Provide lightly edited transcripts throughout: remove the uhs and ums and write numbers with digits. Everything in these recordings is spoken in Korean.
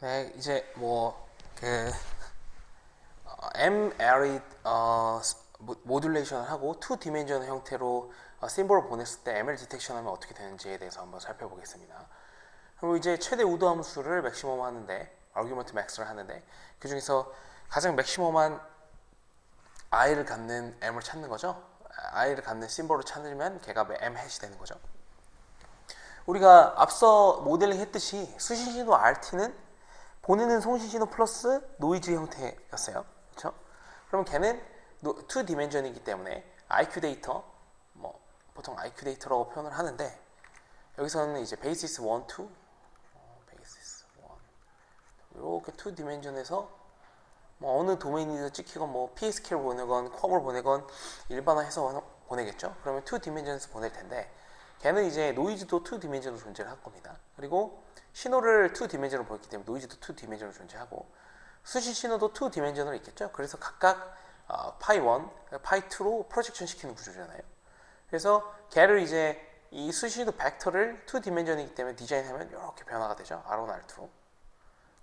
네, 이제 그 M array 모듈레이션을 하고 투 디멘전 형태로 심볼을 보냈을 때 ML 디텍션 하면 어떻게 되는지에 대해서 한번 살펴보겠습니다. 그리고 이제 최대 우도 함수를 맥시멈 하는데 아르규먼트 맥스를 하는데 그 중에서 가장 맥시멈한 i를 갖는 m을 찾는 거죠. i를 갖는 심볼을 찾으면 걔가 m 해시 되는 거죠. 우리가 앞서 모델링 했듯이 수신신호 RT는 보내는 송신신호 플러스 노이즈 형태였어요. 그렇죠? 그러면 걔는 2디멘전이기 때문에 IQ 데이터, 보통 IQ 데이터라고 표현을 하는데 여기서는 이제 베이시스 1, 2, 베이시스 1 이렇게 2디멘전에서 어느 도메인에서 찍히건 PSK를 보내건 컴을 보내건 일반화해서 보내겠죠. 그러면 2디멘전에서 보낼 텐데 걔는 이제 노이즈도 2디멘전으로 존재를 할 겁니다. 그리고 신호를 2디멘전으로 보였기 때문에 노이즈도 2디멘전으로 존재하고 수신 신호도 2디멘전으로 있겠죠. 그래서 각각 파이 1, 파이 2로 프로젝션 시키는 구조잖아요. 그래서 걔를 이제 이 수신도 벡터를 2디멘전이기 때문에 디자인하면 이렇게 변화가 되죠. R1, R2.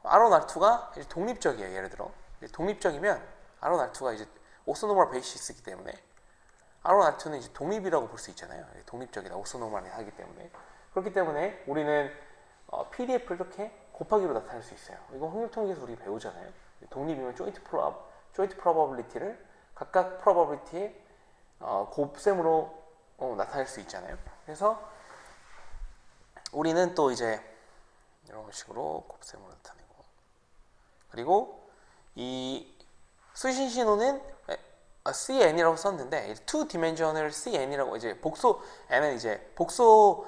R1, R2가 이제 독립적이에요. 예를 들어 독립적이면 R1, R2가 이제 오소노멀 베이시스이기 때문에 R1, R2는 이제 독립이라고 볼 수 있잖아요. 독립적이다. 오소노멀이 하기 때문에. 그렇기 때문에 우리는 PDF를 이렇게 곱하기로 나타낼 수 있어요. 이거 확률통계에서 우리 배우잖아요. 독립이면 조인트 프로바빌리티를 각각 프로바빌리티의 곱셈으로 나타낼 수 있잖아요. 그래서 우리는 또 이제 이런 식으로 곱셈으로 나타내고, 그리고 이 수신 신호는 CN이라고 썼는데 2디멘전을 CN이라고 이제 복소 N은 이제 복소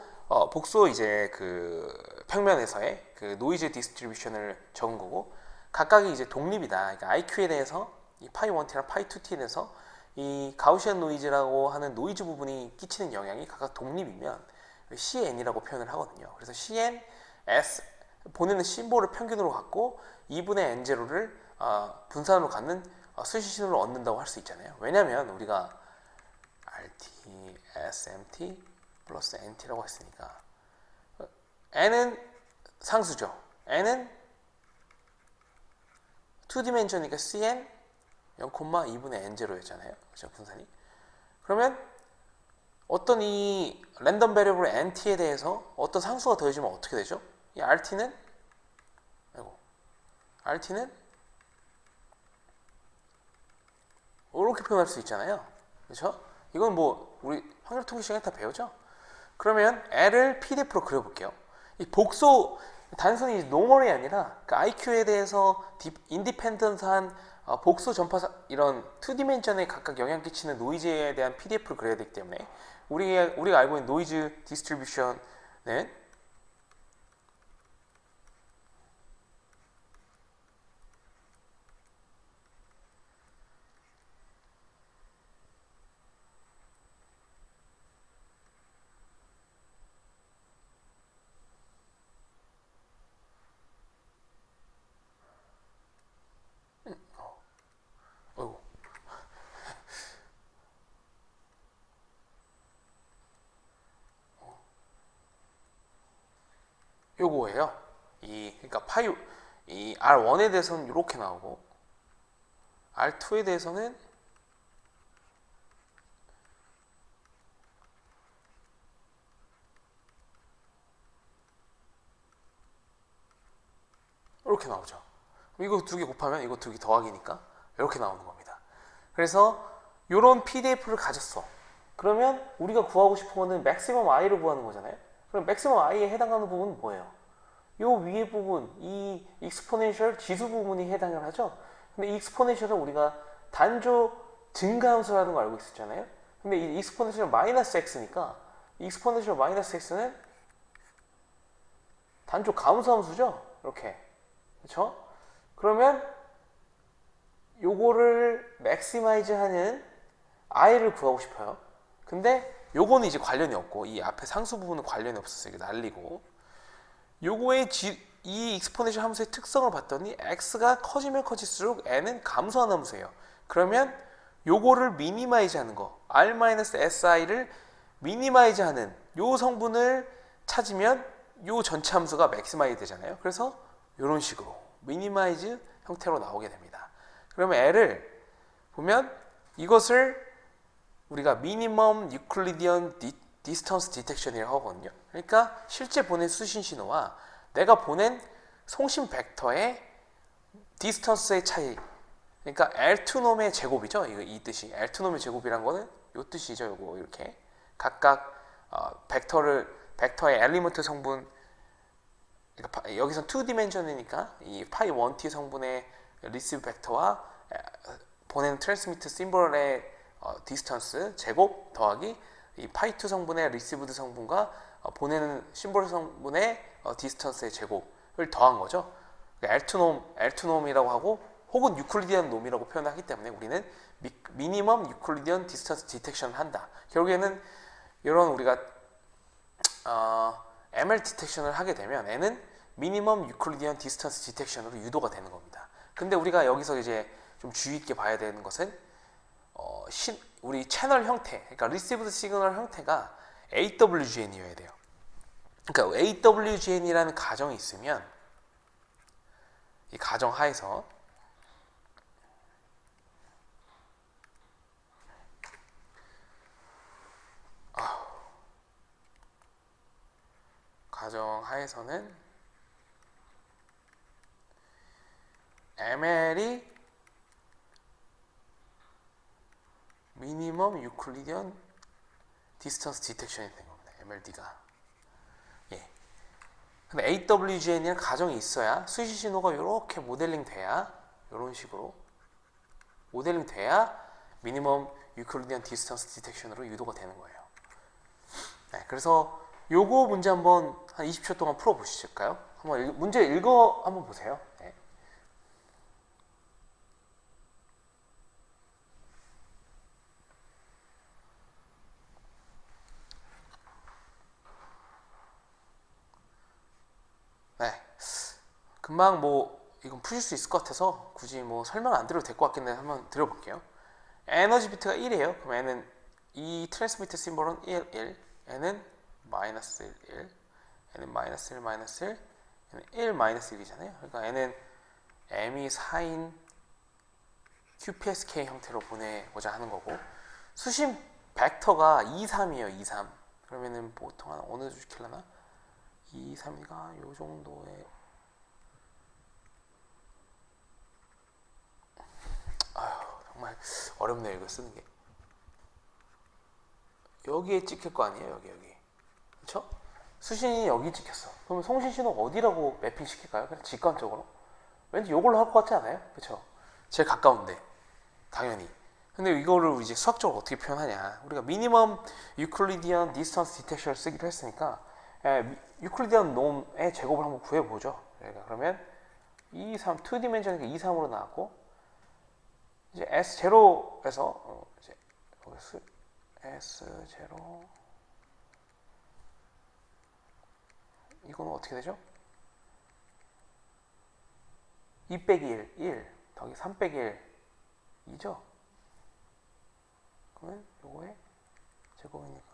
이제 그 평면에서의 그 노이즈 디스트리뷰션을 적은 거고, 각각이 이제 독립이다. 그러니까 IQ에 대해서 이 파이 1T랑 파이 2T에 대해서 이 가우시안 노이즈라고 하는 노이즈 부분이 끼치는 영향이 각각 독립이면 CN이라고 표현을 하거든요. 그래서 CN, S 보내는 심볼을 평균으로 갖고 2분의 N0를 분산으로 갖는 수신 신호를 얻는다고 할 수 있잖아요. 왜냐하면 우리가 RT, SMT 플러스 NT라고 했으니까 N은 상수죠. N은 2디멘전이니까 CN 0,2분의 N0였잖아요. 그렇죠? 분산이. 그러면 어떤 이 랜덤 베리어블 NT에 대해서 어떤 상수가 더해지면 어떻게 되죠? 이 RT는 이렇게 표현할 수 있잖아요. 그렇죠? 이건 우리 확률통계 시간에 다 배우죠? 그러면 L을 PDF로 그려볼게요. 이 복소 단순히 노멀이 아니라 그 IQ에 대해서 인디펜던트한 복소 전파 이런 2디멘전에 각각 영향 끼치는 노이즈에 대한 PDF를 그려야 되기 때문에 우리가 알고 있는 노이즈 디스트리뷰션은 요거예요. 그러니까 이 R1에 대해서는 이렇게 나오고 R2에 대해서는 이렇게 나오죠. 이거 두 개 곱하면 이거 두 개 더하기니까 이렇게 나오는 겁니다. 그래서 이런 PDF를 가졌어. 그러면 우리가 구하고 싶은 거는 맥시멈 I를 구하는 거잖아요. 그럼 맥시멈 I에 해당하는 부분은 뭐예요? 요 위에 부분, 이 익스포넨셜 지수 부분이 해당을 하죠. 근데 이 익스포넨셜은 우리가 단조 증가함수라는 걸 알고 있었잖아요. 근데 이 익스포넨셜 마이너스 x니까 익스포넨셜 마이너스 x는 단조 감소함수죠. 이렇게. 그렇죠? 그러면 요거를 맥시마이즈 하는 i를 구하고 싶어요. 근데 요거는 이제 관련이 없고 이 앞에 상수 부분은 관련이 없었어요. 이게 날리고 요거의 이 익스포넨셜 함수의 특성을 봤더니 x가 커지면 커질수록 n은 감소하는 함수예요. 그러면 요거를 미니마이즈 하는 거 r-si를 미니마이즈 하는 요 성분을 찾으면 요 전체 함수가 맥시마이즈 되잖아요. 그래서 이런 식으로 미니마이즈 형태로 나오게 됩니다. 그러면 L을 보면 이것을 우리가 미니멈 유클리디언 디스턴스 디텍션이라고 하거든요. 그러니까 실제 보낸 수신 신호와 내가 보낸 송신 벡터의 디스턴스의 차이, 그러니까 L2놈의 제곱이죠. 이 뜻이 L2놈의 제곱이란 거는 이 뜻이죠. 요거 이렇게 각각 벡터의 엘리먼트 성분, 그러니까 여기서 2디멘션이니까 이 파이 1t 성분의 리시브 벡터와 보내는 트랜스미트 심볼의 디스턴스 제곱 더하기 이 파이 2 성분의 리시브드 성분과 보내는 심볼 성분의 디스턴스의 제곱을 더한 거죠. L2놈이라고 하고 혹은 유클리디언 놈이라고 표현하기 때문에 우리는 미니멈 유클리디언 디스턴스 디텍션을 한다. 결국에는 이런 우리가 ML 디텍션을 하게 되면 N은 미니멈 유클리디언 디스턴스 디텍션으로 유도가 되는 겁니다. 근데 우리가 여기서 이제 좀 주의 있게 봐야 되는 것은 우리 채널 형태, 그러니까 리시브드 시그널 형태가 AWGN이어야 돼요. 그러니까 AWGN이라는 가정이 있으면 이 가정 하에서 가정 하에서는 ML이 미니멈 유클리디언 디스턴스 디텍션이 된 겁니다. MLD가. 예. 근데 AWGN이라는 가정이 있어야 수시 신호가 이렇게 모델링 돼야 이런 식으로 모델링 돼야 미니멈 유클리디언 디스턴스 디텍션으로 유도가 되는 거예요. 네, 그래서 요거 문제 한번 한 20초 동안 풀어 보실까요? 한번 문제 읽어 한번 보세요. 네. 네. 금방 이건 푸실 수 있을 것 같아서 굳이 설명 안 드려도 될 것 같긴 한데 한번 드려볼게요. 에너지 비트가 1이에요. 그럼 N은 이 트랜스미트 심볼은 1, 1, N은 마이너스 1, 1, N은 마이너스 1, 마이너스 1, N은 1, 마이너스 1이잖아요. 그러니까 N은 M이 4인 QPSK 형태로 보내고자 하는 거고, 수신 벡터가 2, 3이에요. 2, 3. 그러면은 보통 한 어느 주 킬러나? 2, 3이가 요 정도의 정말 어렵네요. 이거 쓰는 게. 여기에 찍힐 거 아니에요. 여기. 그쵸? 수신이 여기 찍혔어. 그러면 송신 신호가 어디라고 매핑 시킬까요? 그냥 직관적으로? 왠지 이걸로 할 것 같지 않아요? 그쵸? 제일 가까운데. 당연히. 근데 이거를 이제 수학적으로 어떻게 표현하냐. 우리가 미니멈 유클리디언 디스턴스 디텍션을 쓰기로 했으니까 유클리디언 놈의 제곱을 한번 구해보죠. 그러면 2, 3, 2디멘션이니까 2, 3으로 나왔고, 이제 S0에서 이제 S0 이거는 어떻게 되죠? 2 빼기 1, 1 더하기 3 빼기 1 2죠? 그러면 요거의 제곱이니까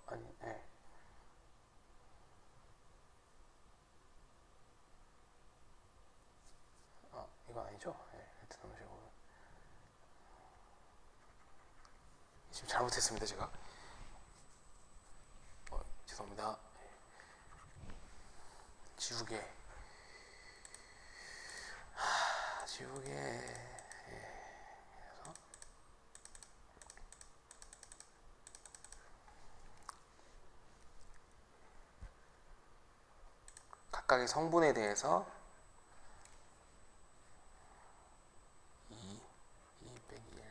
아니, 네. 이거 아니죠? 네, 베트남 제곱. 지금 잘못했습니다, 제가. 죄송합니다. 지우개. 지우개. 그래서 각각의 성분에 대해서 2 빼기 1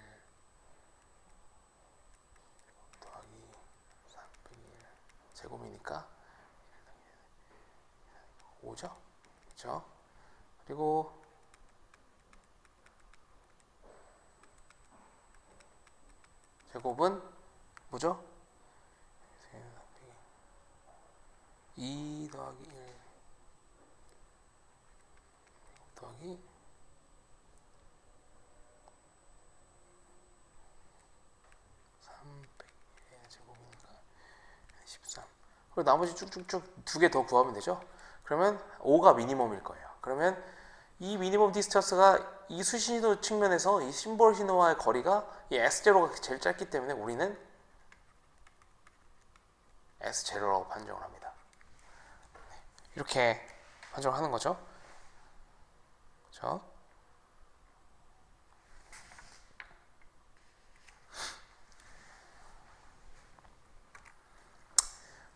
더하기 3 빼기 1 제곱이니까 5죠? 그렇죠? 그리고 제곱은 뭐죠? 2 더하기 1 더하기 3 빼기 1 제곱이니까 13. 그리고 나머지 쭉쭉쭉 두 개 더 구하면 되죠. 그러면 5가 미니멈일 거예요. 그러면 이 미니멈 디스턴스가 이 수신호 측면에서 이 심볼 신호와의 거리가 이 S0가 제일 짧기 때문에 우리는 S0라고 판정을 합니다. 이렇게 판정을 하는 거죠. 그렇죠?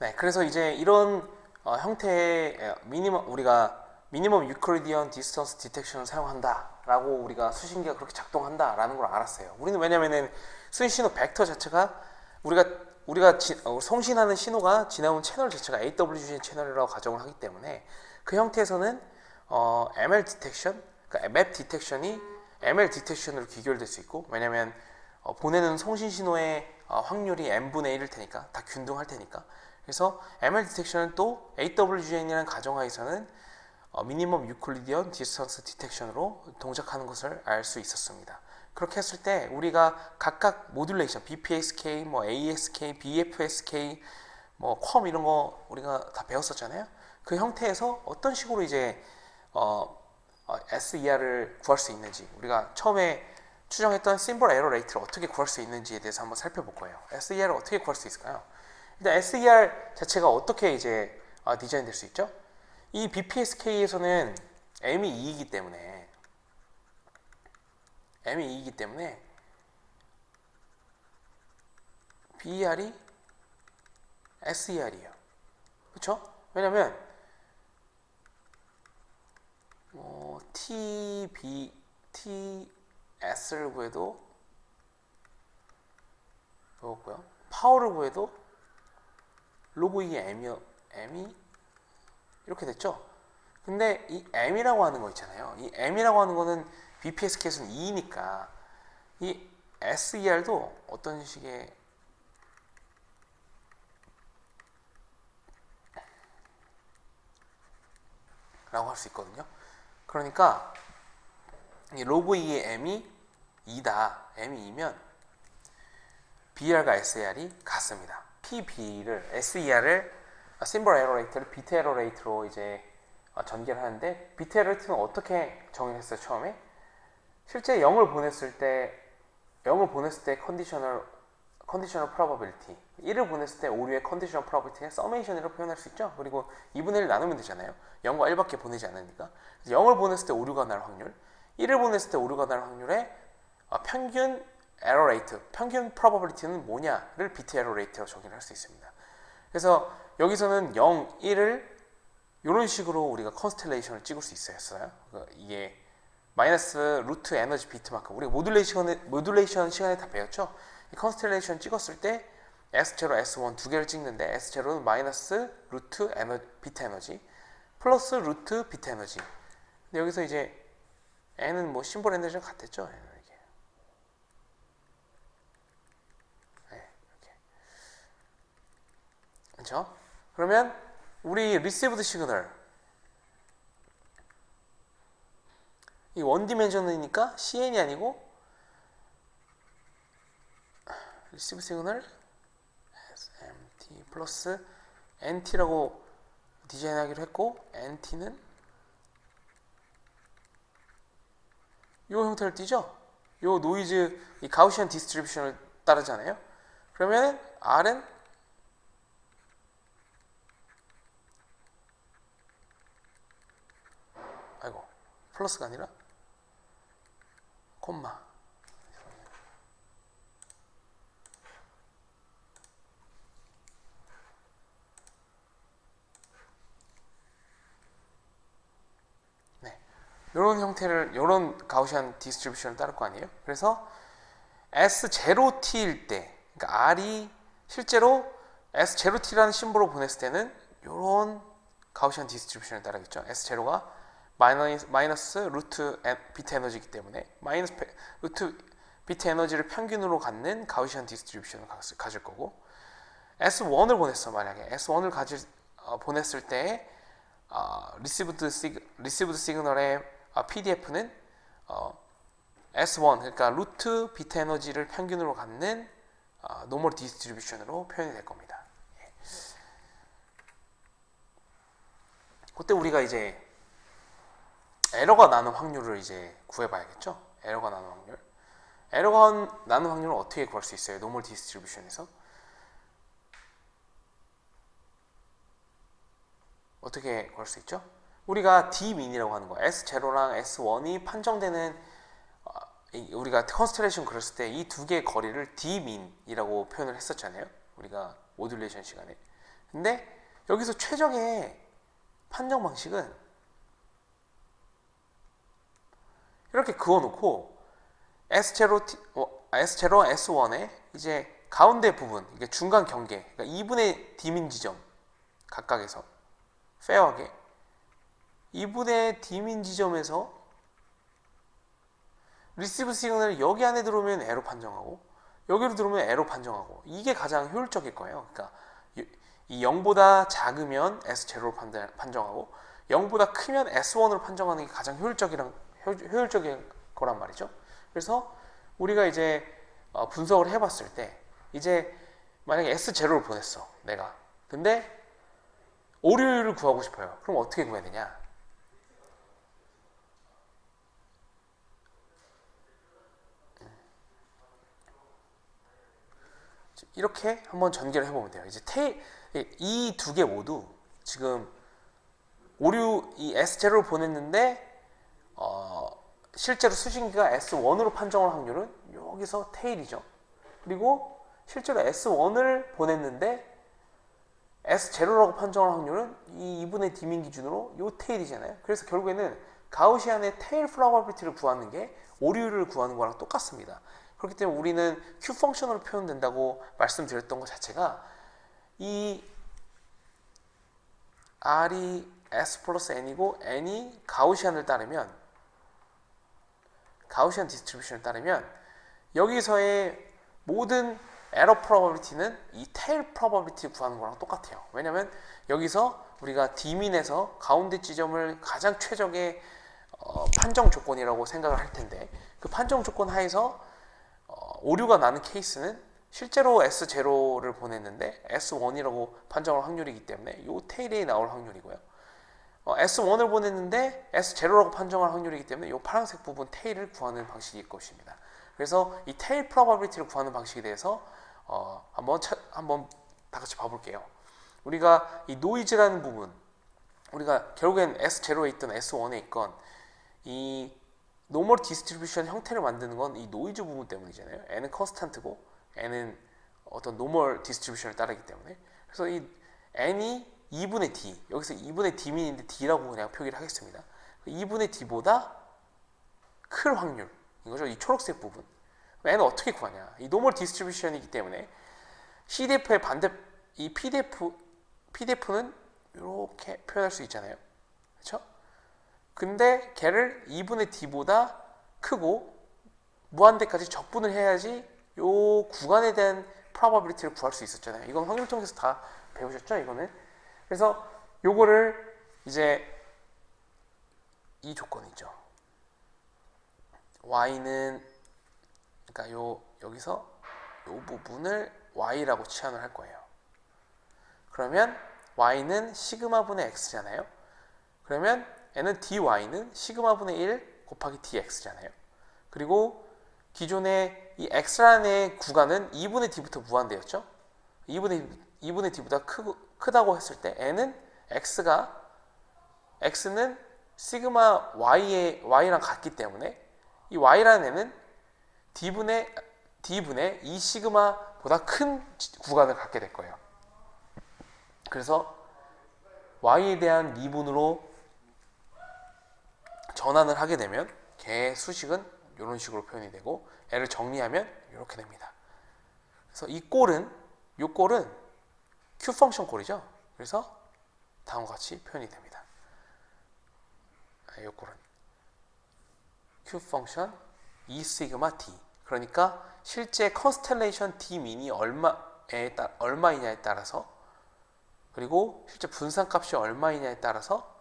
네, 그래서 이제 이런 형태의 우리가 미니멈 유클리디언 디스턴스 디텍션을 사용한다라고 우리가 수신기가 그렇게 작동한다라는 걸 알았어요. 우리는 왜냐면은 수신신호 벡터 자체가 우리가 송신하는 신호가 지나온 채널 자체가 AWG 채널이라고 가정을 하기 때문에 그 형태에서는 ML 디텍션, 그러니까 맵 디텍션이 ML 디텍션으로 귀결될 수 있고, 왜냐면 보내는 송신 신호의 확률이 n분의 1일 테니까 다 균등할 테니까. 그래서 ML 디텍션은 또 AWGN이라는 가정하에서는 미니멈 유클리디언 디스턴스 디텍션으로 동작하는 것을 알 수 있었습니다. 그렇게 했을 때 우리가 각각 모듈레이션 BPSK, 뭐 ASK, BFSK, 뭐 컴 이런 거 우리가 다 배웠었잖아요. 그 형태에서 어떤 식으로 이제 SER을 구할 수 있는지, 우리가 처음에 추정했던 심볼 에러 레이트를 어떻게 구할 수 있는지에 대해서 한번 살펴볼 거예요. SER을 어떻게 구할 수 있을까요? 일단 SER 자체가 어떻게 이제 디자인될 수 있죠? 이 BPSK에서는 M이 2이기 때문에 BER이 SER이에요. 그렇죠? 왜냐면 TS를 구해도 그거고요. 파워를 구해도 로그 2의 M이 이렇게 됐죠? 근데 이 M이라고 하는 거 있잖아요. 이 M이라고 하는 거는 BPSK에서는 2니까 이 SER도 어떤 식의 라고 할 수 있거든요. 그러니까 이 로그 2의 M이 2다. M이 2면 BER과 SER이 같습니다. PB를 SER을 심볼 에러 레이트를 비트 에러 레이트로 이제 전개를 하는데, 비트 에러 레이트는 어떻게 정의했어요? 처음에 실제 0을 보냈을 때 컨디셔널 프로바빌리티, 1을 보냈을 때 오류의 컨디셔널 프로바빌리티의 서메이션이라고 표현할 수 있죠. 그리고 2분의 1 나누면 되잖아요. 0과 1밖에 보내지 않으니까. 0을 보냈을 때 오류가 날 확률, 1을 보냈을 때 오류가 날 확률의 평균 에러 레이트, 평균 프로바빌리티는 뭐냐를 비트 에러 레이트로 정의를 할 수 있습니다. 그래서 여기서는 0, 1을 이런 식으로 우리가 컨스텔레이션을 찍을 수 있어요. 이게 마이너스 루트 에너지 비트만큼, 우리가 모듈레이션 시간에 다 배웠죠. 이 컨스텔레이션 찍었을 때 S0, S1 두 개를 찍는데, S0는 마이너스 루트 비트 에너지 플러스 루트 비트 에너지. 근데 여기서 이제 N은 뭐 심볼 에너지랑 같았죠. 그렇죠? 그러면 우리 received 시그널, 이 원디멘션이니까 CN이 아니고 received 시그널 SMT 플러스 NT라고 디자인하기로 했고, NT는 이 형태를 띠죠? 이 노이즈, 이 가우시안 디스트리뷰션을 따르잖아요. 그러면 R은 플러스가 아니라 콤마. 네, 이런 형태를, 이런 가우시안 디스트리뷰션을 따를 거 아니에요. 그래서 S0T일 때, 그러니까 R이 실제로 S0T라는 심볼을 보냈을 때는 이런 가우시안 디스트리뷰션을 따르겠죠. S0가 마이너스 루트 비트 에너지이기 때문에 마이너스 루트 비트 에너지를 평균으로 갖는 가우시안 디스트리뷰션을 가질 거고, S1을 보냈어. 만약에 S1을 보냈을 때 리시브드 시그널의 PDF는 S1, 그러니까 루트 비트 에너지를 평균으로 갖는 노멀 디스트리뷰션으로 표현이 될 겁니다. 그때 우리가 이제 에러가 나는 확률을 이제 구해봐야겠죠. 에러가 나는 확률. 에러가 나는 확률을 어떻게 구할 수 있어요? 노멀 디스트리뷰션에서 어떻게 구할 수 있죠? 우리가 D민이라고 하는 거야. S0랑 S1이 판정되는 우리가 컨스텔레이션 그렸을 때 이 두 개의 거리를 D민이라고 표현을 했었잖아요. 우리가 모듈레이션 시간에. 근데 여기서 최적의 판정 방식은 이렇게 그어놓고 S0, S1에 이제 가운데 부분, 이게 중간 경계, 그러니까 2분의 D민 지점 각각에서 페어하게 2분의 D민 지점에서 리시브 시그널이 여기 안에 들어오면 에러 판정하고 여기로 들어오면 에러 판정하고 이게 가장 효율적일 거예요. 그러니까 이 0보다 작으면 S0로 판정하고 0보다 크면 S1으로 판정하는 게 가장 효율적인 거란 말이죠. 그래서 우리가 이제 분석을 해봤을 때 이제 만약에 S0를 보냈어 내가. 근데 오류율을 구하고 싶어요. 그럼 어떻게 구해야 되냐? 이렇게 한번 전개를 해보면 돼요. 이제 이 두 개 모두 지금 오류 이 S0를 보냈는데 실제로 수신기가 S1으로 판정할 확률은 여기서 테일이죠. 그리고 실제로 S1을 보냈는데 S0라고 판정할 확률은 이 2분의 D민 기준으로 요 테일이잖아요. 그래서 결국에는 가우시안의 테일 프로바빌리티를 구하는 게 오류율을 구하는 거랑 똑같습니다. 그렇기 때문에 우리는 Q 펑션으로 표현된다고 말씀드렸던 것 자체가 이 R이 S 플러스 N이고 N이 가우시안을 따르면 가우시안 디스트리뷰션을 따르면 여기서의 모든 에러 프로바빌리티는 이 테일 프로바빌리티 구하는 거랑 똑같아요. 왜냐면 여기서 우리가 D민에서 가운데 지점을 가장 최적의 판정 조건이라고 생각을 할 텐데 그 판정 조건 하에서 오류가 나는 케이스는 실제로 S0를 보냈는데 S1이라고 판정할 확률이기 때문에 이 테일이 나올 확률이고요. S1을 보냈는데 S0라고 판정할 확률이기 때문에 이 파란색 부분 테일을 구하는 방식일 것입니다. 그래서 이 테일 프로바빌리티를 구하는 방식에 대해서 한번 다 같이 봐볼게요. 우리가 이 노이즈라는 부분, 우리가 결국엔 S0에 있던 S1에 있건 이 노멀 디스트리뷰션 형태를 만드는 건 이 노이즈 부분 때문이잖아요. N은 컨스탄트고 N은 어떤 노멀 디스트리뷰션을 따르기 때문에. 그래서 이 N이 2분의 D, 여기서 2분의 D민인데 D라고 그냥 표기를 하겠습니다. 2분의 D보다 클 확률, 이거죠. 이 초록색 부분. N은 어떻게 구하냐? 이 노멀 디스트리뷰션이기 때문에 CDF의 반대, 이 PDF는 이렇게 표현할 수 있잖아요. 그렇죠? 근데 걔를 2분의 D보다 크고 무한대까지 적분을 해야지 요 구간에 대한 probability를 구할 수 있었잖아요. 이건 확률통계에서 다 배우셨죠? 이거는. 그래서 요거를 이제 이 조건이죠. y는 그러니까 여기서 요 부분을 y라고 치환을 할 거예요. 그러면 y는 시그마분의 x잖아요. 그러면 n은 dy는 시그마분의 1 곱하기 dx잖아요. 그리고 기존의 이 x라는 구간은 2분의 d부터 무한대였죠. 2분의 d보다 크다고 했을 때 n은 x는 시그마 y랑 같기 때문에 이 y라는 애는 d분의 2 시그마보다 큰 구간을 갖게 될 거예요. 그래서 y에 대한 미분으로 전환을 하게 되면 걔의 수식은 이런 식으로 표현이 되고 얘를 정리하면 이렇게 됩니다. 그래서 이 꼴은 Q 펑션 꼴이죠. 그래서 다음과 같이 표현이 됩니다. 이 꼴은 Q 펑션 E 시그마 D. 그러니까 실제 컨스텔레이션 D 민이 얼마이냐에 따라서 그리고 실제 분산값이 얼마이냐에 따라서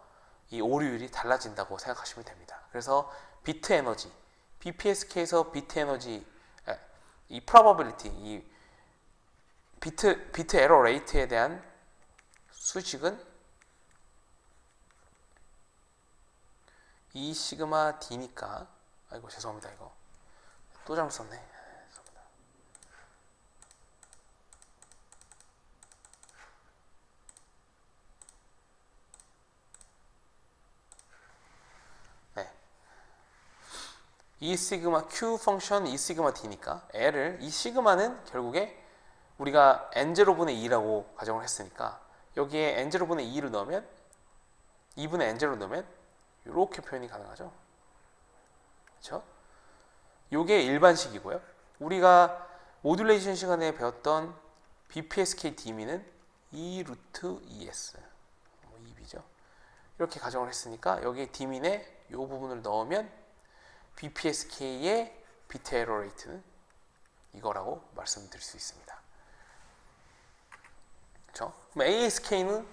이 오류율이 달라진다고 생각하시면 됩니다. 그래서 비트 에너지, BPSK에서 비트 에너지, 이 probability, 이 비트 에러 레이트에 대한 수식은 E 시그마 D니까, 아이고 죄송합니다. 이거 또 잘못 썼네. 죄송합니다. 네. E 시그마 Q 펑션 E 시그마 D니까 L을 이 시그마는 결국에 우리가 n0분의 2라고 가정을 했으니까 여기에 n0분의 2를 넣으면 2분의 n0를 넣으면 이렇게 표현이 가능하죠. 그렇죠? 요게 일반식이고요. 우리가 모듈레이션 시간에 배웠던 BPSK D미는 2 루트 ES 2B죠. 이렇게 가정을 했으니까 여기에 D민에 이 부분을 넣으면 BPSK의 비트 에러 레이트는 이거라고 말씀드릴 수 있습니다. 그렇죠? 그럼 ASK는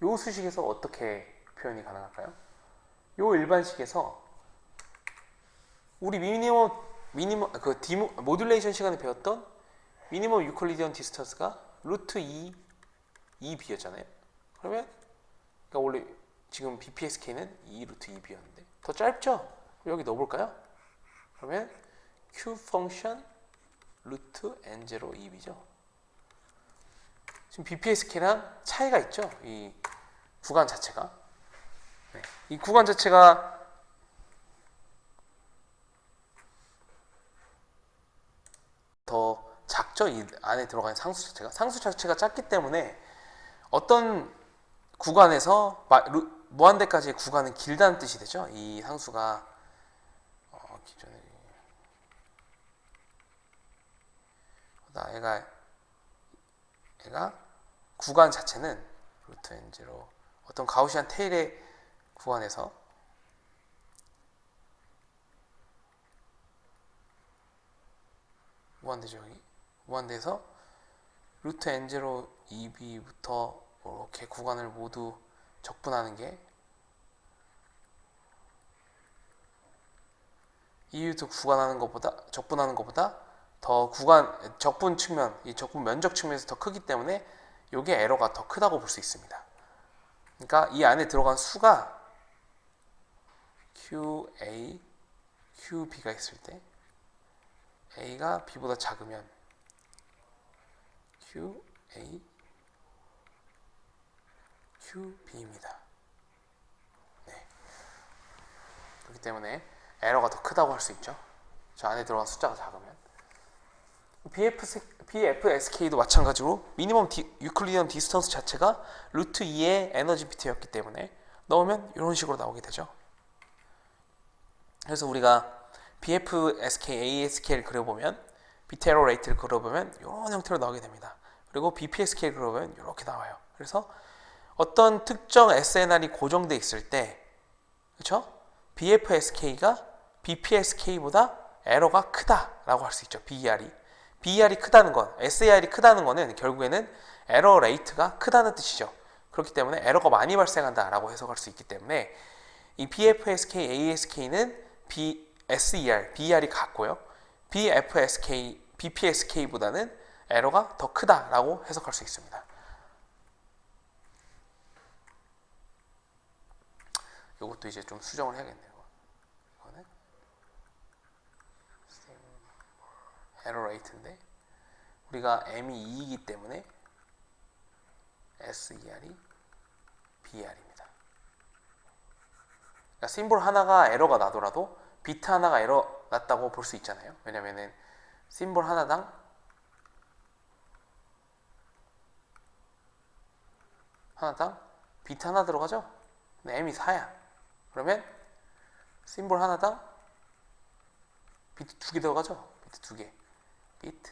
이 수식에서 어떻게 표현이 가능할까요? 이 일반식에서 우리 모듈레이션 시간에 배웠던 미니멈 유클리디언 디스턴스가 루트 2b였잖아요. 그러면 그러니까 원래 지금 BPSK는 2 루트 2b였는데 더 짧죠? 여기 넣어볼까요? 그러면 Q 펑션 루트 n0 2b죠. 지금 BPSK랑 차이가 있죠? 이 구간 자체가. 네. 이 구간 자체가 더 작죠? 이 안에 들어가는 상수 자체가. 상수 자체가 작기 때문에 어떤 구간에서 무한대까지의 구간은 길다는 뜻이 되죠. 이 상수가 기존에 얘가 구간 자체는 루트 n0 어떤 가우시안 테일의 구간에서 무한대죠. 여기 무한대에서 루트 n0 2b부터 이렇게 구간을 모두 적분하는 게 이유도 적분하는 것보다 더 구간 적분 측면, 이 적분 면적 측면에서 더 크기 때문에 이게 에러가 더 크다고 볼 수 있습니다. 그러니까 이 안에 들어간 수가 QA, QB가 있을 때 A가 B보다 작으면 QA, QB입니다. 네. 그렇기 때문에 에러가 더 크다고 할 수 있죠. 저 안에 들어간 숫자가 작으면. BFSK도 마찬가지로 미니멈 유클리디언 디스턴스 자체가 루트 2의 에너지 비트였기 때문에 넣으면 이런 식으로 나오게 되죠. 그래서 우리가 BFSK, ASK를 그려보면 비트 에러 레이트를 그려보면 이런 형태로 나오게 됩니다. 그리고 BPSK를 그려보면 이렇게 나와요. 그래서 어떤 특정 SNR이 고정돼 있을 때, 그렇죠? BFSK가 BPSK보다 에러가 크다라고 할 수 있죠. BER이 크다는 건, SAR이 크다는 거는 결국에는 에러 레이트가 크다는 뜻이죠. 그렇기 때문에 에러가 많이 발생한다라고 해석할 수 있기 때문에 이 BFSK, ASK는 BER이 같고요. BPSK보다는 에러가 더 크다라고 해석할 수 있습니다. 이것도 이제 좀 수정을 해야겠네요. 이거는 에러 레이트인데 우리가 M이 2이기 때문에 SER이 BER입니다. 그러니까 심볼 하나가 에러가 나더라도 비트 하나가 에러 났다고 볼 수 있잖아요. 왜냐면은 심볼 하나당 비트 하나 들어가죠? 근데 M이 4야. 그러면 심볼 하나당 비트 2개 들어가죠? 비트 2개. 비트.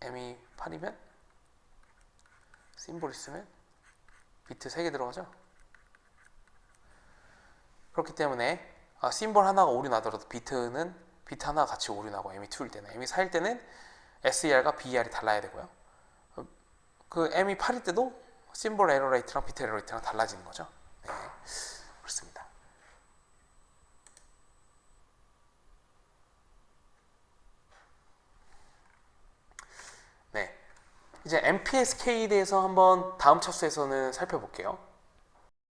M이 8이면 심볼 있으면 비트 3개 들어가죠? 그렇기 때문에 심볼 하나가 오류 나더라도 비트 하나가 같이 오류 나고 M이 2일 때는 M이 4일 때는 SER과 BER이 달라야 되고요. 그 M이 8일 때도 심볼 에러 레이트랑 비트 에러 레이트랑 달라지는 거죠. 네, 그렇습니다. 네, 이제 MPSK에 대해서 한번 다음 차수에서는 살펴볼게요.